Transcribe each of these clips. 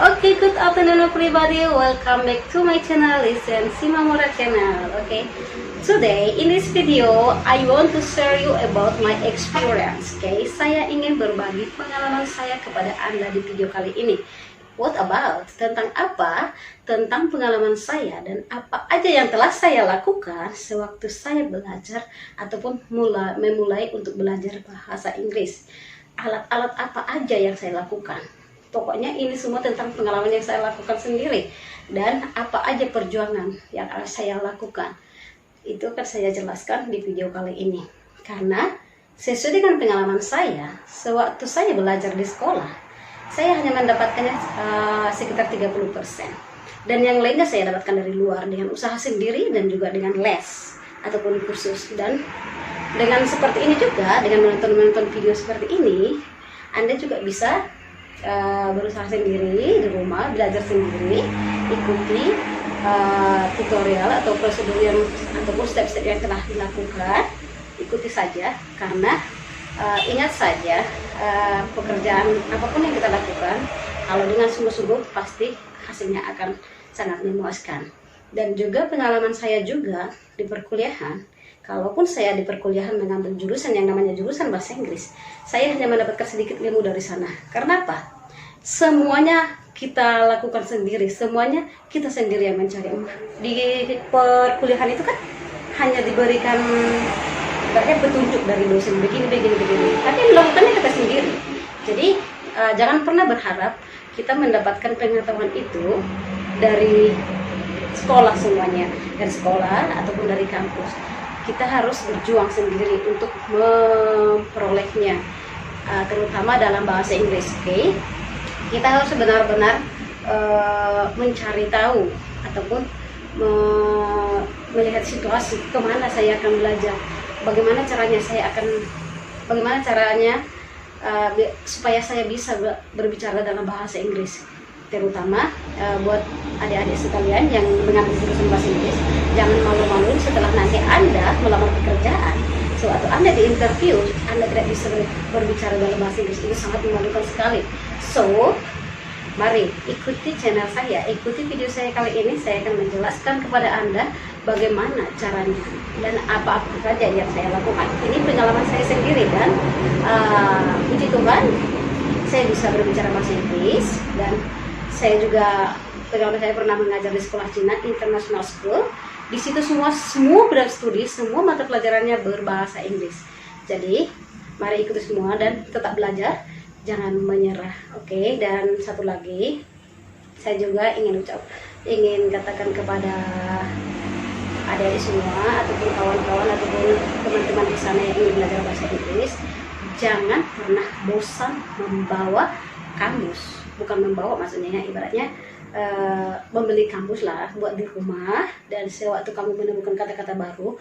Okay, good afternoon everybody. Welcome back to my channel, Listen Simamura channel. Okay, today in this video I want to share you about my experience. Okay, saya ingin berbagi pengalaman saya kepada Anda di video kali ini. What about? Tentang apa? Tentang pengalaman saya dan apa aja yang telah saya lakukan sewaktu saya belajar ataupun memulai untuk belajar bahasa Inggris. Alat-alat apa aja yang saya lakukan. Pokoknya ini semua tentang pengalaman yang saya lakukan sendiri dan apa aja perjuangan yang saya lakukan. Itu akan saya jelaskan di video kali ini. Karena sesuai dengan pengalaman saya, sewaktu saya belajar di sekolah, saya hanya mendapatkannya sekitar 30%. Dan yang lainnya saya dapatkan dari luar dengan usaha sendiri dan juga dengan les ataupun kursus. Dan dengan seperti ini juga, dengan menonton video seperti ini, Anda juga bisa berusaha sendiri di rumah, belajar sendiri, ikuti tutorial atau prosedur yang ataupun step-step yang telah dilakukan, ikuti saja. Karena ingat saja, pekerjaan apapun yang kita lakukan, kalau dengan sungguh-sungguh pasti hasilnya akan sangat memuaskan. Dan juga pengalaman saya juga di perkuliahan, kalaupun saya di perkuliahan mengambil jurusan yang namanya jurusan bahasa Inggris, saya hanya mendapatkan sedikit ilmu dari sana. Karena apa? Semuanya kita lakukan sendiri, semuanya kita sendiri yang mencari. Di perkuliahan itu kan hanya diberikan petunjuk dari dosen begini. Tapi melakukannya kita sendiri. Jadi jangan pernah berharap kita mendapatkan pengetahuan itu dari sekolah semuanya, dari sekolah ataupun dari kampus. Kita harus berjuang sendiri untuk memperolehnya, terutama dalam bahasa Inggris. Okay? Kita harus benar-benar mencari tahu ataupun melihat situasi kemana saya akan belajar, bagaimana caranya supaya saya bisa berbicara dalam bahasa Inggris, terutama buat adik-adik sekalian yang mengambil jurusan bahasa Inggris. Jangan malu-malu setelah nanti Anda melamar pekerjaan. Sewaktu Anda di interview, Anda tidak bisa berbicara dalam bahasa Inggris, itu sangat memalukan sekali. So, mari ikuti channel saya, ikuti video saya kali ini. Saya akan menjelaskan kepada Anda bagaimana caranya dan apa-apa saja yang saya lakukan. Ini pengalaman saya sendiri dan puji Tuhan, saya bisa berbicara bahasa Inggris. Dan saya juga, pengalaman saya pernah mengajar di sekolah Cina, International School. Di situ semua berat studi, semua mata pelajarannya berbahasa Inggris. Jadi, mari ikuti semua dan tetap belajar. Jangan menyerah, oke? Dan satu lagi, saya juga ingin katakan kepada adik-adik semua ataupun kawan-kawan ataupun teman-teman di sana yang ingin belajar bahasa Inggris, jangan pernah bosan membawa kamus. Bukan membawa, maksudnya ibaratnya membeli kamus lah buat di rumah, dan sewaktu kamu menemukan kata-kata baru,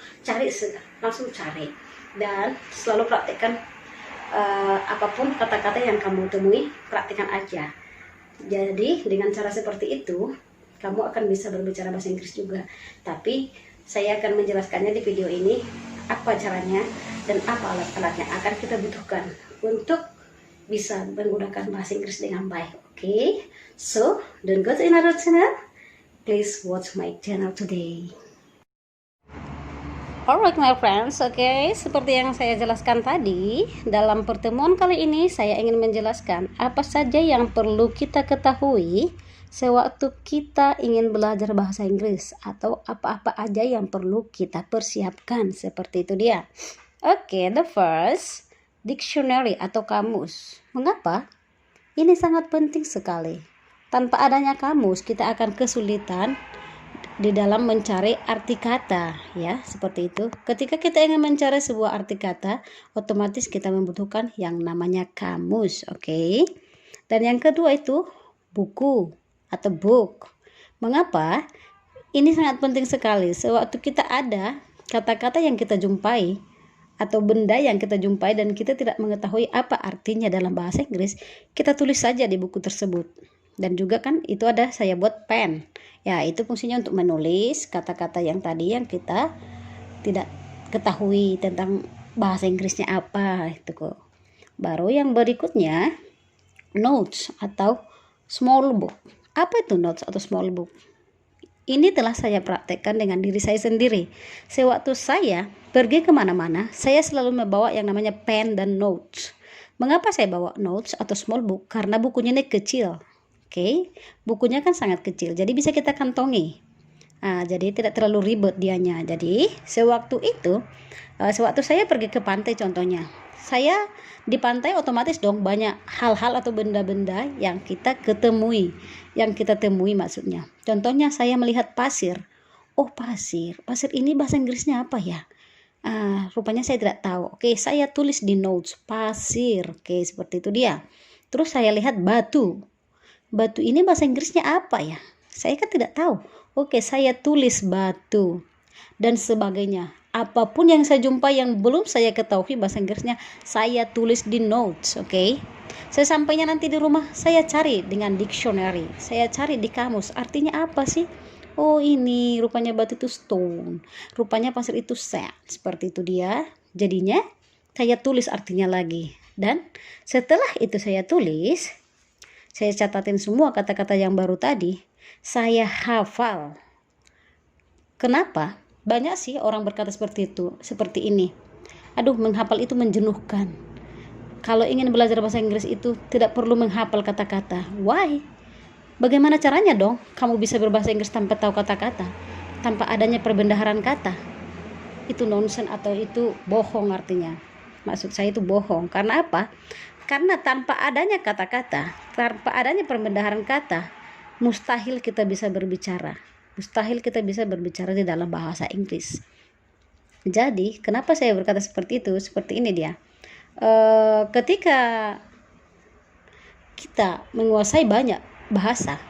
langsung cari dan selalu praktekkan. Apapun kata-kata yang kamu temui, praktikkan aja. Jadi dengan cara seperti itu, kamu akan bisa berbicara bahasa Inggris juga. Tapi saya akan menjelaskannya di video ini, apa caranya dan apa alat-alat yang akan kita butuhkan untuk bisa menggunakan bahasa Inggris dengan baik. Okay? So, don't go to another channel. Please watch my channel today. Alright my friends, oke, seperti yang saya jelaskan tadi, dalam pertemuan kali ini saya ingin menjelaskan apa saja yang perlu kita ketahui sewaktu kita ingin belajar bahasa Inggris, atau apa-apa aja yang perlu kita persiapkan, seperti itu dia. Oke, the first, dictionary atau kamus. Mengapa? Ini sangat penting sekali. Tanpa adanya kamus, kita akan kesulitan di dalam mencari arti kata, ya, seperti itu. Ketika kita ingin mencari sebuah arti kata, otomatis kita membutuhkan yang namanya kamus, oke? Dan yang kedua itu buku atau book. Mengapa? Ini sangat penting sekali. Sewaktu kita ada kata-kata yang kita jumpai atau benda yang kita jumpai dan kita tidak mengetahui apa artinya dalam bahasa Inggris, kita tulis saja di buku tersebut. Dan juga kan itu ada saya buat pen. Ya, itu fungsinya untuk menulis kata-kata yang tadi yang kita tidak ketahui tentang bahasa Inggrisnya apa itu kok. Baru yang berikutnya notes atau Small book. Apa itu notes atau small book? Ini telah saya praktekkan dengan diri saya sendiri. Sewaktu saya pergi kemana-mana, saya selalu membawa yang namanya pen dan notes. Mengapa saya bawa notes atau small book? Karena bukunya ini kecil. Oke, bukunya kan sangat kecil, jadi bisa kita kantongi. Jadi tidak terlalu ribet dianya. Jadi sewaktu saya pergi ke pantai contohnya, saya di pantai otomatis dong banyak hal-hal atau benda-benda yang kita temui maksudnya. Contohnya saya melihat pasir. Oh, pasir ini bahasa Inggrisnya apa ya? Rupanya saya tidak tahu. Oke, saya tulis di notes pasir. Oke, seperti itu dia. Terus saya lihat batu ini bahasa Inggrisnya apa ya? Saya kan tidak tahu. Oke, saya tulis batu dan sebagainya. Apapun yang saya jumpai yang belum saya ketahui bahasa Inggrisnya, saya tulis di notes, oke? Saya sampainya nanti di rumah, saya cari dengan dictionary, saya cari di kamus, artinya apa sih? Oh, ini rupanya batu itu stone, rupanya pasir itu sand, seperti itu dia. Jadinya saya tulis artinya lagi. Dan setelah itu saya tulis, saya catatin semua kata-kata yang baru tadi, saya hafal. Kenapa? Banyak sih orang berkata seperti ini. Aduh, menghafal itu menjenuhkan. Kalau ingin belajar bahasa Inggris itu tidak perlu menghafal kata-kata. Why? Bagaimana caranya dong kamu bisa berbahasa Inggris tanpa tahu kata-kata? Tanpa adanya perbendaharaan kata? Itu nonsense atau itu bohong artinya. Maksud saya itu bohong. Karena apa? Karena tanpa adanya kata-kata, tanpa adanya perbendaharaan kata, mustahil kita bisa berbicara. Mustahil kita bisa berbicara di dalam bahasa Inggris. Jadi, kenapa saya berkata seperti itu? Seperti ini dia. Ketika kita menguasai banyak bahasa,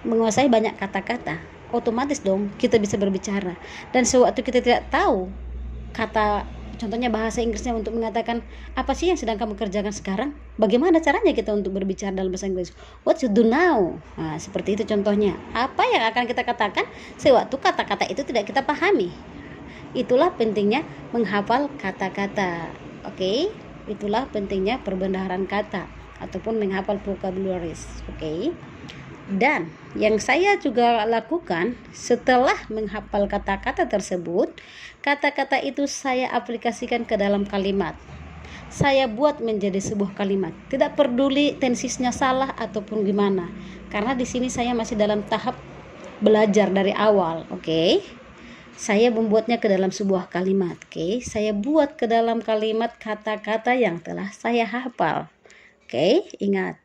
menguasai banyak kata-kata, otomatis dong kita bisa berbicara. Dan sewaktu kita tidak tahu kata, contohnya bahasa Inggrisnya untuk mengatakan apa sih yang sedang kamu kerjakan sekarang? Bagaimana caranya kita untuk berbicara dalam bahasa Inggris? What you do now? Seperti itu contohnya. Apa yang akan kita katakan sewaktu kata-kata itu tidak kita pahami? Itulah pentingnya menghafal kata-kata. Oke? Itulah pentingnya perbendaharaan kata ataupun menghafal vocabularies. Oke? Dan yang saya juga lakukan setelah menghafal kata-kata tersebut, kata-kata itu saya aplikasikan ke dalam kalimat. Saya buat menjadi sebuah kalimat. Tidak peduli tensisnya salah ataupun gimana. Karena di sini saya masih dalam tahap belajar dari awal, oke? Saya membuatnya ke dalam sebuah kalimat, oke? Saya buat ke dalam kalimat kata-kata yang telah saya hafal. Oke, ingat.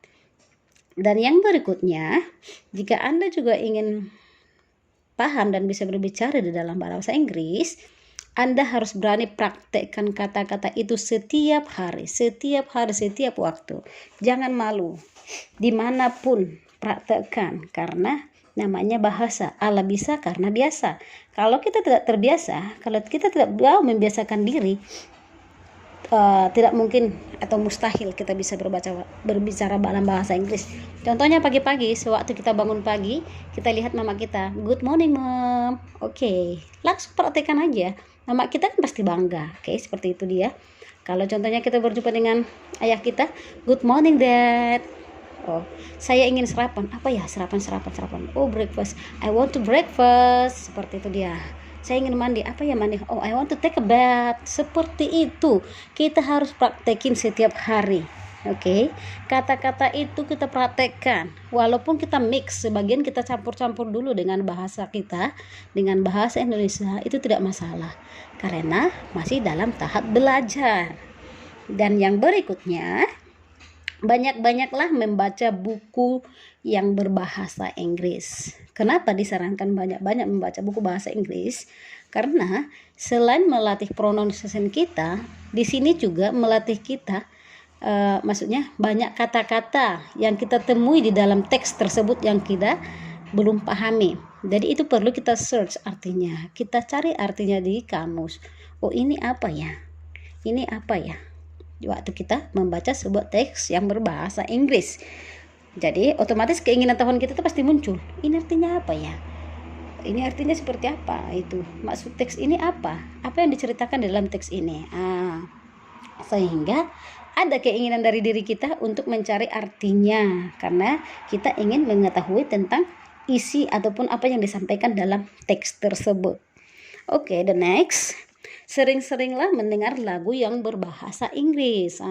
Dan yang berikutnya, jika Anda juga ingin paham dan bisa berbicara di dalam bahasa Inggris, Anda harus berani praktekkan kata-kata itu setiap hari, setiap waktu. Jangan malu, dimanapun praktekkan, karena namanya bahasa. Allah bisa karena biasa. Kalau kita tidak terbiasa, kalau kita tidak mau membiasakan diri, tidak mungkin atau mustahil kita bisa berbicara dalam bahasa Inggris. Contohnya pagi-pagi, sewaktu kita bangun pagi, kita lihat mama kita, good morning mom. Oke, langsung praktekkan aja. Mama kita kan pasti bangga. Oke, seperti itu dia. Kalau contohnya kita berjumpa dengan ayah kita, good morning dad. Oh, saya ingin sarapan. Apa ya sarapan? Oh, breakfast. I want to breakfast. Seperti itu dia. Saya ingin mandi. Apa ya mandi? Oh, I want to take a bath. Seperti itu. Kita harus praktekin setiap hari. Oke. Kata-kata itu kita praktekkan. Walaupun kita mix, sebagian kita campur-campur dulu dengan bahasa kita, dengan bahasa Indonesia, itu tidak masalah. Karena masih dalam tahap belajar. Dan yang berikutnya, banyak-banyaklah membaca buku yang berbahasa Inggris. Kenapa disarankan banyak-banyak membaca buku bahasa Inggris? Karena selain melatih pronunciation kita, di sini juga melatih kita, maksudnya banyak kata-kata yang kita temui di dalam teks tersebut yang kita belum pahami. Jadi itu perlu kita search artinya. Kita cari artinya di kamus. Oh, ini apa ya? Ini apa ya? Waktu kita membaca sebuah teks yang berbahasa Inggris. Jadi otomatis keinginan tahuan kita itu pasti muncul. Ini artinya apa ya? Ini artinya seperti apa? Itu maksud teks ini apa? Apa yang diceritakan dalam teks ini? Sehingga ada keinginan dari diri kita untuk mencari artinya, karena kita ingin mengetahui tentang isi ataupun apa yang disampaikan dalam teks tersebut. Oke, the next. Sering-seringlah mendengar lagu yang berbahasa Inggris.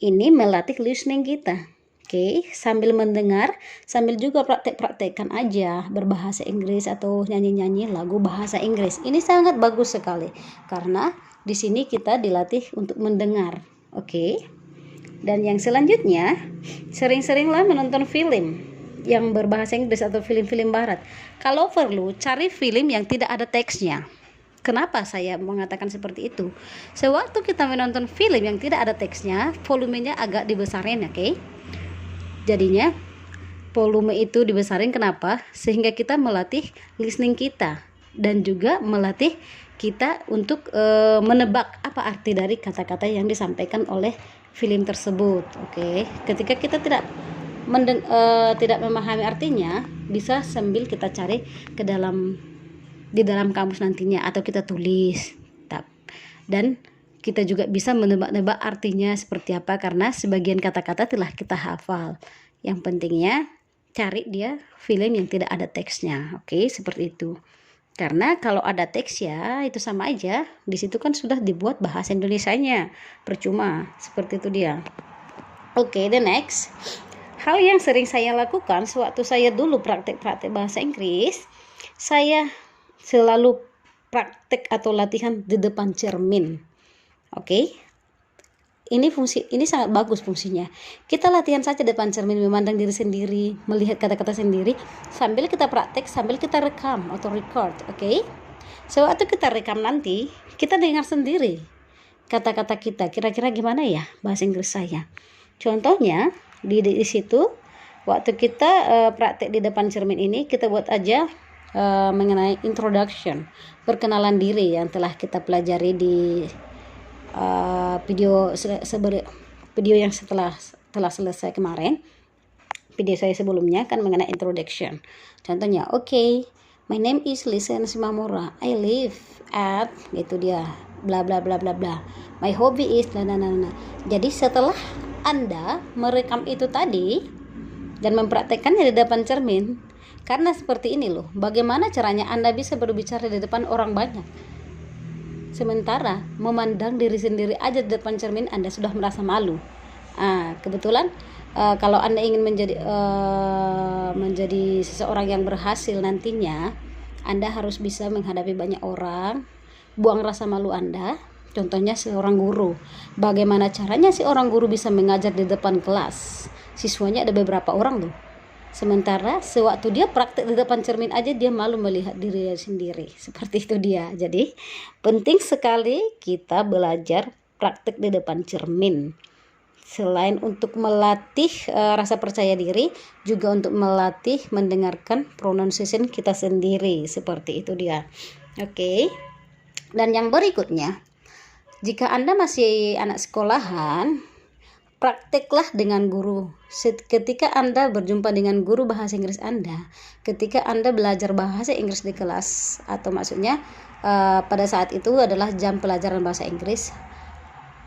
Ini melatih listening kita. Oke, sambil mendengar, sambil juga praktek-praktekkan aja berbahasa Inggris atau nyanyi-nyanyi lagu bahasa Inggris. Ini sangat bagus sekali karena di sini kita dilatih untuk mendengar. Oke. Dan yang selanjutnya, sering-seringlah menonton film yang berbahasa Inggris atau film-film barat. Kalau perlu, cari film yang tidak ada teksnya. Kenapa saya mengatakan seperti itu? Sewaktu kita menonton film yang tidak ada teksnya, volumenya agak dibesarin, oke? Jadinya volume itu dibesarin, kenapa? Sehingga kita melatih listening kita dan juga melatih kita untuk menebak apa arti dari kata-kata yang disampaikan oleh film tersebut, oke? Ketika kita tidak memahami artinya, bisa sambil kita cari di dalam kamus nantinya atau kita tulis. Dan kita juga bisa menebak-nebak artinya seperti apa karena sebagian kata-kata telah kita hafal. Yang pentingnya cari dia film yang tidak ada teksnya. Oke, seperti itu. Karena kalau ada teks ya itu sama aja. Di situ kan sudah dibuat bahasa Indonesianya. Percuma. Seperti itu dia. Oke, the next. Hal yang sering saya lakukan sewaktu saya dulu praktek-praktek bahasa Inggris, saya selalu praktek atau latihan di depan cermin. Oke. Ini sangat bagus fungsinya. Kita latihan saja di depan cermin, memandang diri sendiri, melihat kata-kata sendiri sambil kita praktek, sambil kita rekam atau record, oke? Sewaktu kita rekam nanti, kita dengar sendiri kata-kata kita kira-kira gimana ya bahasa Inggris saya. Contohnya di situ waktu kita praktek di depan cermin ini, kita buat aja mengenai introduction, perkenalan diri yang telah kita pelajari di video yang telah selesai kemarin. Video saya sebelumnya kan mengenai introduction. Contohnya, okay, my name is Lisan Simamura. I live at gitu dia, bla bla bla bla bla. My hobby is nah. Jadi setelah Anda merekam itu tadi dan mempraktekannya di depan cermin, karena seperti ini loh, bagaimana caranya Anda bisa berbicara di depan orang banyak? Sementara memandang diri sendiri aja di depan cermin Anda sudah merasa malu. Kebetulan kalau Anda ingin menjadi seseorang yang berhasil nantinya, Anda harus bisa menghadapi banyak orang, buang rasa malu Anda. Contohnya seorang guru. Bagaimana caranya seorang guru bisa mengajar di depan kelas? Siswanya ada beberapa orang loh. Sementara sewaktu dia praktek di depan cermin aja dia malu melihat diri sendiri. Seperti itu dia. Jadi penting sekali kita belajar praktek di depan cermin. Selain untuk melatih rasa percaya diri, juga untuk melatih mendengarkan pronunciation kita sendiri. Seperti itu dia. Oke. Dan yang berikutnya, jika Anda masih anak sekolahan, prakteklah dengan guru. Ketika Anda berjumpa dengan guru bahasa Inggris Anda, ketika Anda belajar bahasa Inggris di kelas, atau maksudnya pada saat itu adalah jam pelajaran bahasa Inggris,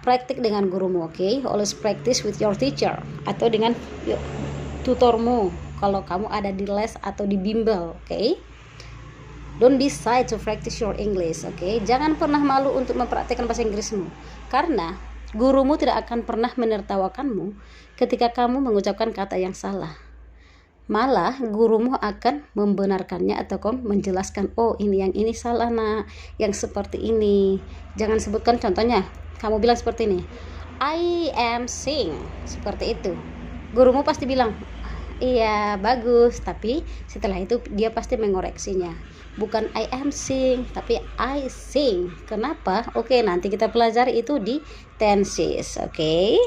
praktik dengan gurumu, oke? Always practice with your teacher, atau dengan tutormu kalau kamu ada di les atau di bimbel, oke? Don't be shy to practice your English, oke? Jangan pernah malu untuk mempraktikkan bahasa Inggrismu, karena gurumu tidak akan pernah menertawakanmu ketika kamu mengucapkan kata yang salah. Malah gurumu akan membenarkannya atau menjelaskan, oh yang ini salah nak, yang seperti ini. Jangan sebutkan contohnya, kamu bilang seperti ini, I am sing, seperti itu. Gurumu pasti bilang, iya bagus, tapi setelah itu dia pasti mengoreksinya. Bukan I am sing, tapi I sing. Kenapa? Oke, nanti kita pelajari itu di tenses, oke?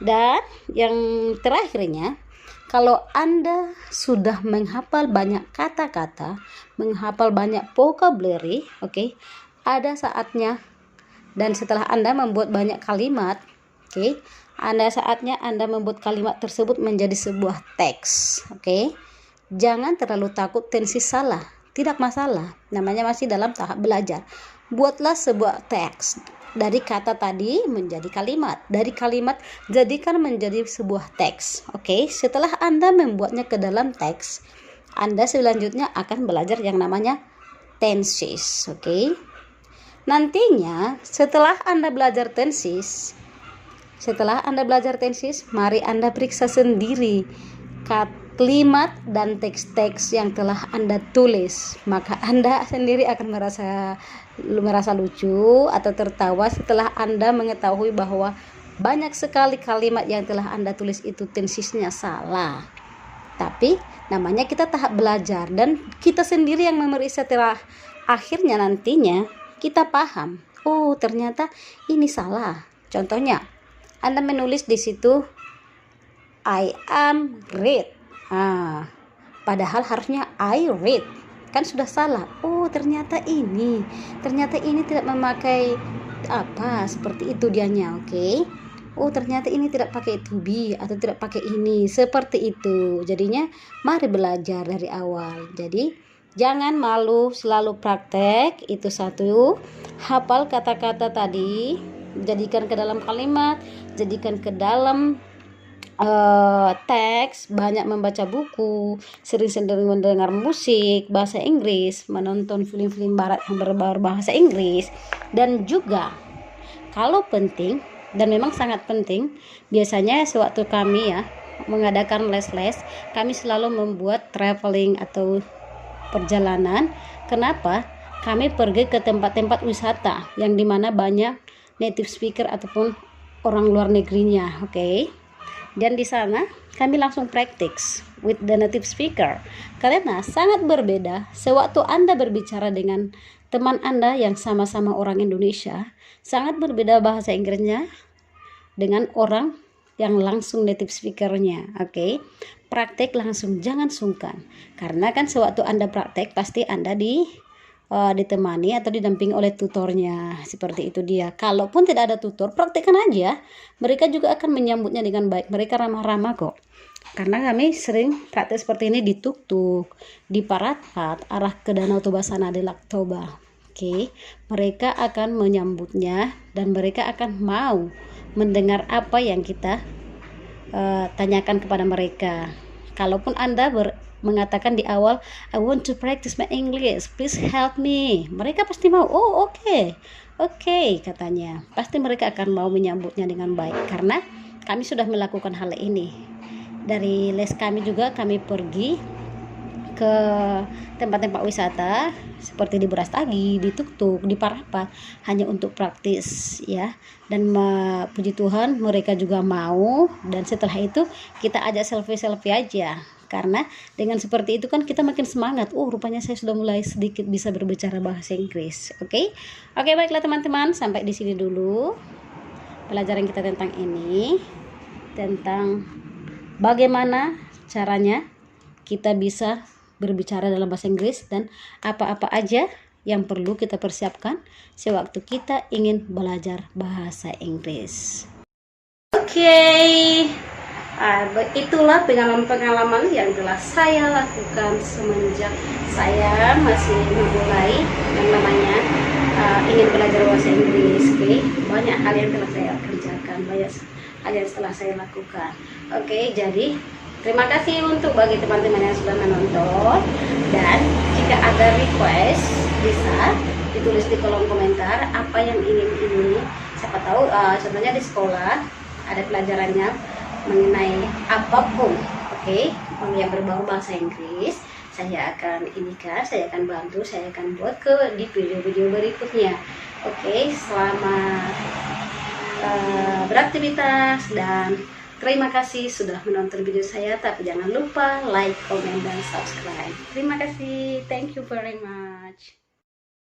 Dan yang terakhirnya, kalau Anda sudah menghafal banyak kata-kata, menghafal banyak vocabulary, oke? Ada saatnya, dan setelah Anda membuat banyak kalimat, oke? Ada saatnya Anda membuat kalimat tersebut menjadi sebuah teks, oke? Jangan terlalu takut tenses salah. Tidak masalah, namanya masih dalam tahap belajar. Buatlah sebuah teks. dari kata tadi menjadi kalimat, dari kalimat jadikan menjadi sebuah teks. Oke, setelah Anda membuatnya ke dalam teks, Anda selanjutnya akan belajar yang namanya tenses. Oke, nantinya setelah Anda belajar tenses, mari Anda periksa sendiri kalimat dan teks-teks yang telah Anda tulis. Maka Anda sendiri akan merasa lucu atau tertawa setelah Anda mengetahui bahwa banyak sekali kalimat yang telah Anda tulis itu tensesnya salah. Tapi namanya kita tahap belajar, dan kita sendiri yang memeriksa setelah akhirnya nantinya kita paham, oh ternyata ini salah. Contohnya, Anda menulis di situ I am read. Padahal harusnya I read, kan sudah salah. Oh ternyata ini tidak memakai apa seperti itu dianya. Oke. Oh ternyata ini tidak pakai to be atau tidak pakai ini seperti itu. Jadinya mari belajar dari awal. Jadi jangan malu, selalu praktek. Itu satu, hafal kata-kata tadi, jadikan ke dalam kalimat, jadikan ke dalam teks, banyak membaca buku, sering-sering mendengar musik bahasa Inggris, menonton film-film barat yang berbahasa Inggris, dan juga kalau penting, dan memang sangat penting, biasanya sewaktu kami mengadakan les-les, kami selalu membuat traveling atau perjalanan. Kenapa? Kami pergi ke tempat-tempat wisata yang dimana banyak native speaker ataupun orang luar negerinya. Oke. Dan di sana kami langsung practice with the native speaker, karena sangat berbeda sewaktu Anda berbicara dengan teman Anda yang sama-sama orang Indonesia, sangat berbeda bahasa Inggrisnya dengan orang yang langsung native speakernya. Oke. Praktek langsung, jangan sungkan, karena kan sewaktu Anda praktek pasti Anda ditemani atau didampingi oleh tutornya, seperti itu dia. Kalaupun tidak ada tutor, praktekkan aja, mereka juga akan menyambutnya dengan baik. Mereka ramah-ramah kok, karena kami sering praktek seperti ini di tuk-tuk, di Parapat arah ke Danau Toba sana, di Laktoba. Oke, mereka akan menyambutnya dan mereka akan mau mendengar apa yang kita tanyakan kepada mereka. Kalaupun Anda mengatakan di awal, I want to practice my English, please help me, mereka pasti mau. Oh oke, katanya pasti mereka akan mau menyambutnya dengan baik, karena kami sudah melakukan hal ini. Dari les kami juga kami pergi ke tempat-tempat wisata seperti di Brastagi, di Tuk-tuk, di Parapat, hanya untuk praktis ya. Dan puji Tuhan mereka juga mau, dan setelah itu kita ajak selfie aja. Karena dengan seperti itu kan kita makin semangat. Oh rupanya saya sudah mulai sedikit bisa berbicara bahasa Inggris. Oke, baiklah teman-teman, sampai di sini dulu pelajaran kita tentang ini, tentang bagaimana caranya kita bisa berbicara dalam bahasa Inggris dan apa-apa aja yang perlu kita persiapkan sewaktu kita ingin belajar bahasa Inggris. Oke. Itulah pengalaman-pengalaman yang telah saya lakukan semenjak saya masih memulai yang namanya ingin belajar bahasa Inggris. Oke. Banyak hal yang telah saya kerjakan, banyak hal yang telah saya lakukan. Oke, jadi terima kasih untuk bagi teman-teman yang sudah menonton, dan jika ada request bisa ditulis di kolom komentar apa yang ingin ini. Siapa tahu contohnya di sekolah ada pelajarannya mengenai apapun, oke, yang berbau bahasa Inggris, saya akan saya akan bantu, saya akan buat di video-video berikutnya. Oke, selamat beraktivitas dan terima kasih sudah menonton video saya. Tapi jangan lupa like, comment, dan subscribe. Terima kasih, thank you very much.